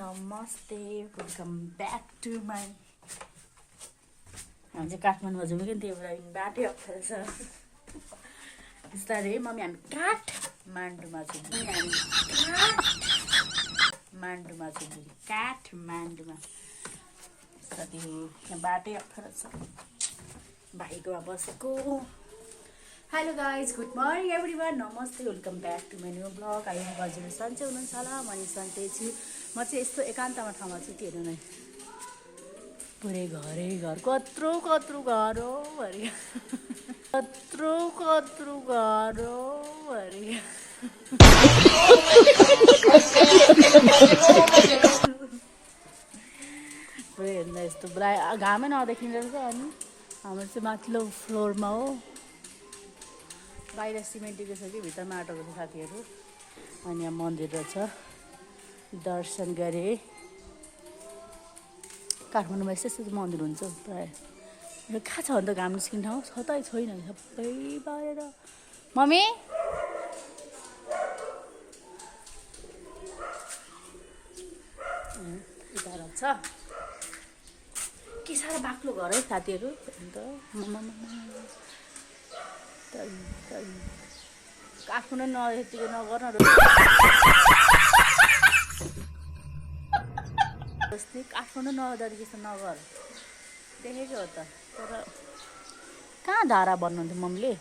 नमस्ते welcome back to my हामी चाहिँ काठमाडौँमा जाउँ कि त्यही भएर बाटै अप्ठ्यारो छ बिस्तारै मम्मी हामी काठमाडौँमा छौँ काठमाडौँमा साथीहरू यहाँ बाटै अप्ठ्यारो छ भाइकोमा बसेको hello guys good morning everyone नमस्ते welcome back to my new blog I hope हजुर सन्चै हुनुहुन्छ होला म नि सन्चै छु म चाहिँ यस्तो एकान्तमा ठाउँमा छु त्यो हेर्नु नै पुरै घरै घर कत्रो घर हो अरे कत्रो घर हो अरे पुरै हेर्दा यस्तो पुरा घामै नदेखिँदो रहेछ अनि हाम्रो चाहिँ माथिल्लो फ्लोरमा हो बाहिर सिमेन्टको छ कि भित्र माटोको छ साथीहरू अनि यहाँ मन्दिर रहेछ दर्शन गरे काठमाडौँमा यस्तो मन्दिर हुन्छ प्रायः कहाँ छ अन्त घाम निस्किने ठाउँ छ त छैन सबै बाहिर मम्मी यता रहेछ के साह्रो बाक्लो घर है साथीहरू अन्त काठमाडौँ नयतिको नगर जस्तै काठमाडौँ नहुँदाखेरि जस्तो नगर देखेको हो त तर कहाँ धारा भन्नुहुन्थ्यो मम्मीले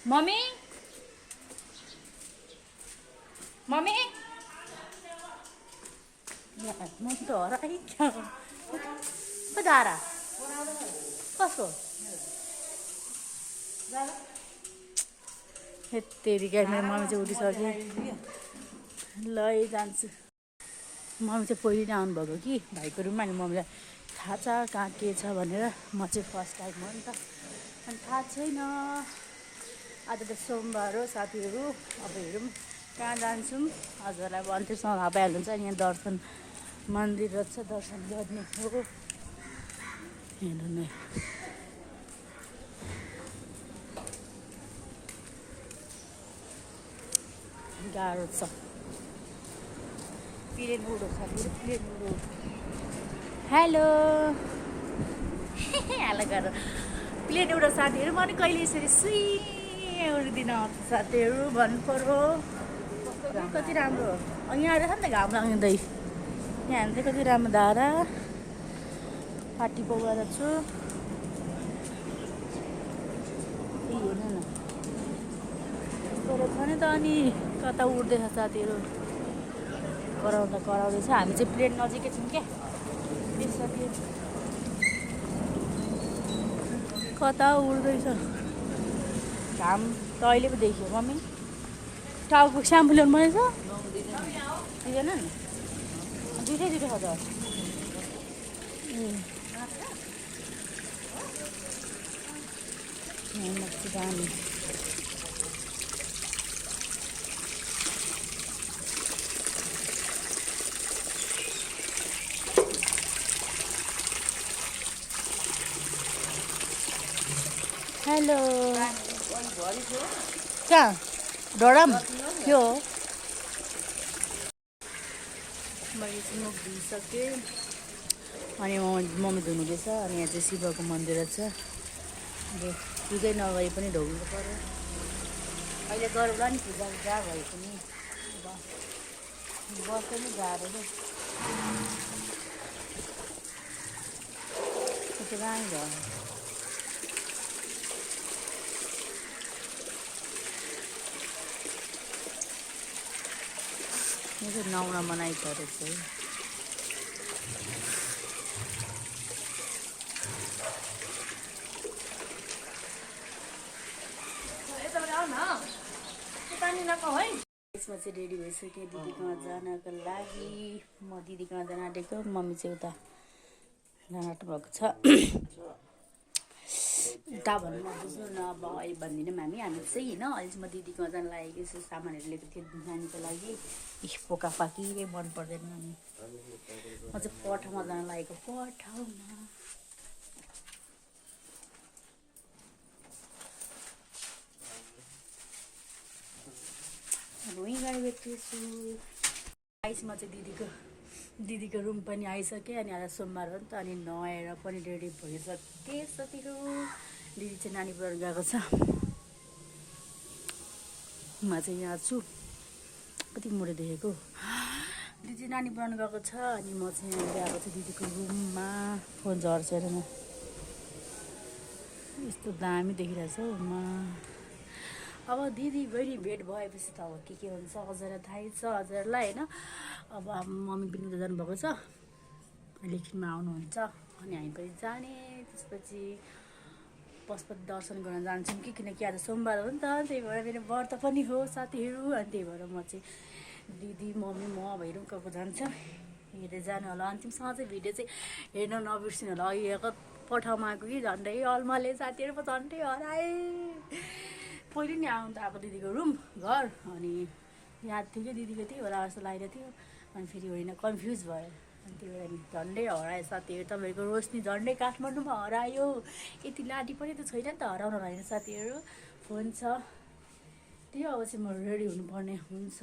मम्मी म त हराइ को धारा कसको हेत्तेरिका मेरो मम्मी चाहिँ उठिसक्यो ल जान्छु मम्मी चाहिँ पहिले नै आउनुभएको कि भाइको रुममा अनि मम्मीलाई थाहा छ कहाँ के छ भनेर म चाहिँ फर्स्ट टाइम हो नि त अनि थाहा छैन आज त सोमबार हो साथीहरू अब हेरौँ कहाँ जान्छौँ हजुरलाई भन्थ्योसँग थाहा पाइहाल्नुहुन्छ अनि यहाँ दर्शन मन्दिर रहेछ दर्शन गर्ने हो हेर्नु नै गाह्रो छ प्लेन उडो साथीहरू प्लेन उडो हेलो हेलो गरेर प्लेन उडो साथीहरू म नि कहिले यसरी सुई उडिदिन आउँछ साथीहरू भन्नु पर्यो कति राम्रो हो यहाँ आएर नि त घाम लाग्दै यहाँ हामी चाहिँ कति राम्रो धारा पार्टी पकाएर छु हेर्नु न तर छ नि त अनि कता उड्दैछ साथीहरू कराउँदैछ हामी चाहिँ प्लेन नजिकै छौँ क्या साथीहरू कता उड्दैछ घाम त अहिले पो देखियो मम्मी टाउको स्याम्पू ल्याउनु पर्ने छ दिँदैन नि दुइटै छ त दामी हेलो कहाँ डराम त्यो मैले चाहिँ मुख धुइसकेँ अनि मम्मी धुनुहुँदैछ अनि यहाँ चाहिँ शिवको मन्दिर छ अब पूजै नगरे पनि ढोग्नु पऱ्यो अहिले गरौँला नि पूजा जहाँ भए पनि बस्छ नि गाह्रो त्यो रानी भयो यो चाहिँ नौना मनाइको रहेछ है यसमा चाहिँ रेडी भइसक्यो दिदीकोमा जानको लागि म दिदीकोमा जान आँटेको मम्मी चाहिँ उता जान आँट्नु भएको छ उता भन्नु नबुझ्नु न अब अहिले भन्दिनँ हामी चाहिँ होइन अहिले चाहिँ म दिदीकोमा जान लागेको यसो सामानहरू लिएको थिएँ नानीको लागि पोका पाकी मन पर्दैन अनि म चाहिँ पठाउमा जान लागेको पठाउमा भुइँ गाडी बेच्दैछु आइसमा चाहिँ दिदीको दिदीको रुम पनि आइसक्यो अनि आज सोमबार हो नि त अनि नुहाएर पनि रेडी भइसके साथीहरू। दिदी चाहिँ नानी पढाउनु गएको छ, म चाहिँ यहाँ छु। कति मोडे देखेको, दिदी नानी पढाउनु गएको छ अनि म चाहिँ यहाँ गएको छु दिदीको रुममा। फोन झर्छ हेर्नु, यस्तो दामी देखिरहेछ हौ म। अब दिदी बहिनी भेट भएपछि त अब के हुन्छ हजुरलाई थाहै छ हजुरलाई होइन। अब मम्मी पनि त जानुभएको छ, लेखिनमा आउनुहुन्छ अनि हामी पनि जाने। त्यसपछि पशुपति दर्शन गर्न जान्छौँ कि, किनकि आज सोमबार हो नि त, त्यही भएर मेरो व्रत पनि हो साथीहरू। अनि त्यही भएर म चाहिँ दिदी मम्मी म भइरौँ कहाँ जान्छ हेर्दै जानु होला। अन्तिमसँग चाहिँ भिडियो चाहिँ हेर्न नबिर्सिनु होला। अहिलेको पठाउमा आएको कि झन्डै अलमले साथीहरू पो झन्डै हराए। पहिले नि आउनु त आएको दिदीको रुम घर, अनि याद थियो कि दिदीको त्यही होला जस्तो लागेको थियो। अनि फेरि होइन कन्फ्युज भयो, अनि त्यही भएर झन्डै हरायो साथीहरू। तपाईँहरूको रोशनी झन्डै काठमाडौँमा हरायो। यति लाडी पनि त छैन नि त हराउन होइन साथीहरू। फोन छ त्यो, अब चाहिँ म रेडी हुनुपर्ने हुन्छ।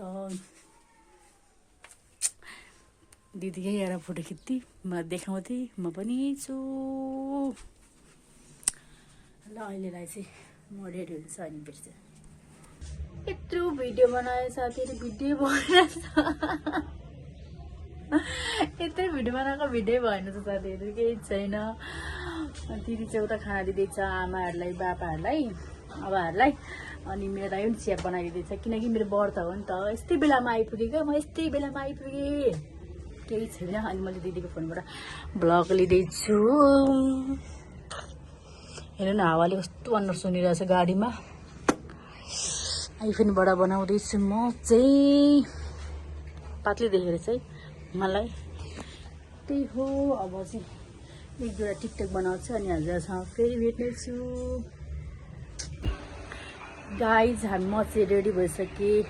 दिदी यहीँ आएर फोटो खिच्थेँ, मलाई देखाउँथेँ, म पनि छु। ल अहिलेलाई चाहिँ म रेडी हुन्छ अनि बिर्छ। यत्रो भिडियो बनायो साथीहरू, भिडियो भएन यत्रो भिडियो बनाएको भिडियो भएन त साथीहरू, केही छैन। दिदी चाहिँ उता खाना दिँदैछ आमाहरूलाई बाबाहरूलाई आबाहरूलाई, अनि मेरो लागि पनि चिया बनाइदिँदैछ किनकि मेरो व्रत हो नि त। यस्तै बेलामा आइपुगेँ क्या म, यस्तै बेलामा आइपुगेँ, केही छैन। अनि मैले दिदीको फोनबाट भ्लग लिँदैछु। हेर्नु न हावाले कस्तो अनुहार सुनिरहेछ गाडीमा। आइफोनबाट बनाउँदैछु म चाहिँ, पातली देखेर चाहिँ मलाई त्यही हो। अब चाहिँ एक दुईवटा टिकटक बनाउँछु अनि हजुरसँग फेरि भेट्नेछु। गाइज म चाहिँ रेडी भइसकेँ,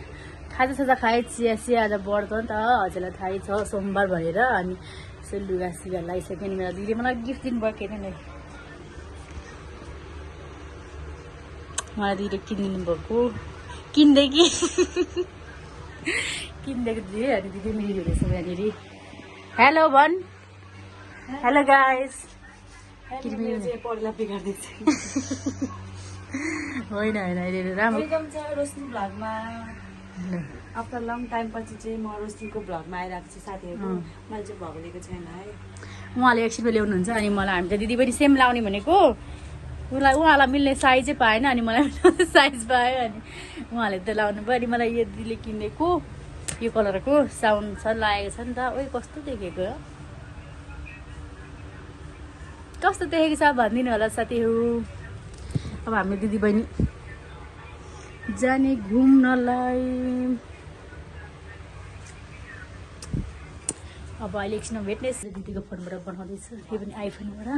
खाजासाजा खाएँ, चिया चिया आज व्रत हो नि त हजुरलाई थाहै छ सोमबार भनेर। अनि यसो लुगा सिगा लगाइसकेँ नि, मेरो दिदीले मलाई गिफ्ट दिनुभयो के अरे, मलाई दिदीले किनिदिनु भएको किन्दै कि किनिदिएको दिदी। अनि दिदी मिली हुँदैछ यहाँनिर। हेलो भन, हेलो गाइस। पढ्ला बिगार्दैछ होइन होइन अहिले राम्रो। वेलकम छ रोशनी भ्लगमा। आफ्टर लङ टाइम पछि चाहिँ म रोशनीको भ्लगमा आइरहेको छु साथीहरू। मैले चाहिँ भ्लग लिएको छैन है, उहाँले एकछिनमा ल्याउनुहुन्छ अनि मलाई हामी त दिदी पनि सेम लाउने भनेको, उहाँलाई मिल्ने साइजै पाएन अनि मलाई साइज पायो। अनि उहाँले त लाउनु भयो अनि मलाई यो दिदीले किनेको यो कलरको साउन्ड छ लागेको छ नि त। ओइ कस्तो देखेको, कस्तो देखेको छ भनिदिनु होला साथीहरू। अब हामी दिदी बहिनी जाने घुम्नलाई। अब अहिले एकछिनमा भेट्ने। दिदीको फोनबाट बनाउँदैछु, यो पनि आइफोनबाट।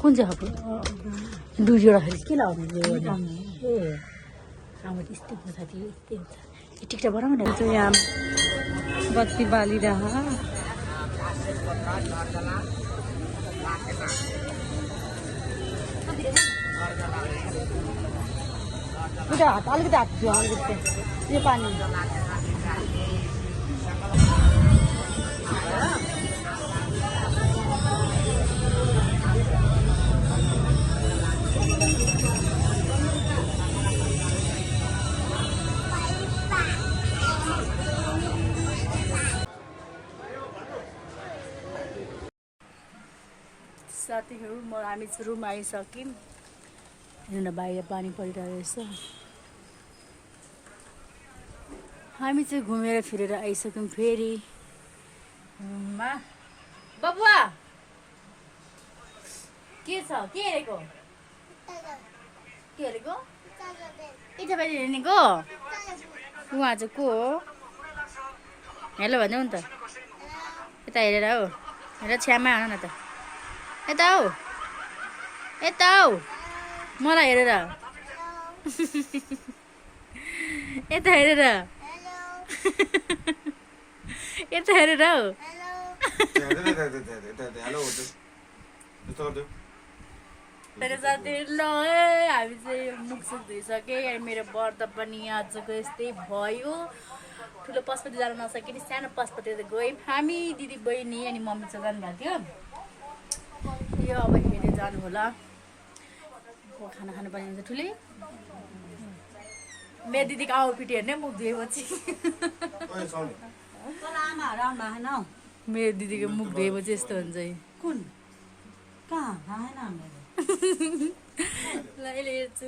कुन चाहिँ खालको दुईवटा खालि के लाउने ए आमा यस्तै हुन्छ साथी, यस्तै हुन्छ। यो टिकटक बनाउनु न चाहिँ यहाँ बत्ती बालिरह। हात अलिकति हात थियो, अलिकति यो पानी साथीहरू। हामी चाहिँ रुम आइसक्यौँ। हेर्नु न बाहिर पानी परिरहेको रहेछ। हामी चाहिँ घुमेर फिरेर आइसक्यौँ फेरि रुममा। बबुवा के छ, के हेरेको के हेरेको यता बाहिर हेर्नेको। उहाँ चाहिँ को हो, हेलो भन्नु नि त। यता हेरेर हौ, हेर छ्यामा आउनु न त, यता हौ यता हौ मलाई हेरेर यता हेरेर यता हेरेर हौ। तर साथीहरू ल है हामी चाहिँ मुखसुख धोइसकेँ अनि मेरो व्रत पनि आजको यस्तै भयो। ठुलो पशुपति जान नसके नि सानो पशुपति त गयौँ हामी दिदी बहिनी अनि मम्मी चाहिँ जानुभएको थियो। यो अब हेरेर जानु होला। खाना खानु पर्ने हुन्छ ठुलै। मेरो दिदीको आउटफिट हेर्ने मुख धोएपछि आमाहरू आउनु भएन हौ। मेरो दिदीको मुख धोएपछि यस्तो हुन्छ है। कुन कहाँ भएन हाम्रो ल अहिले हेर्छु।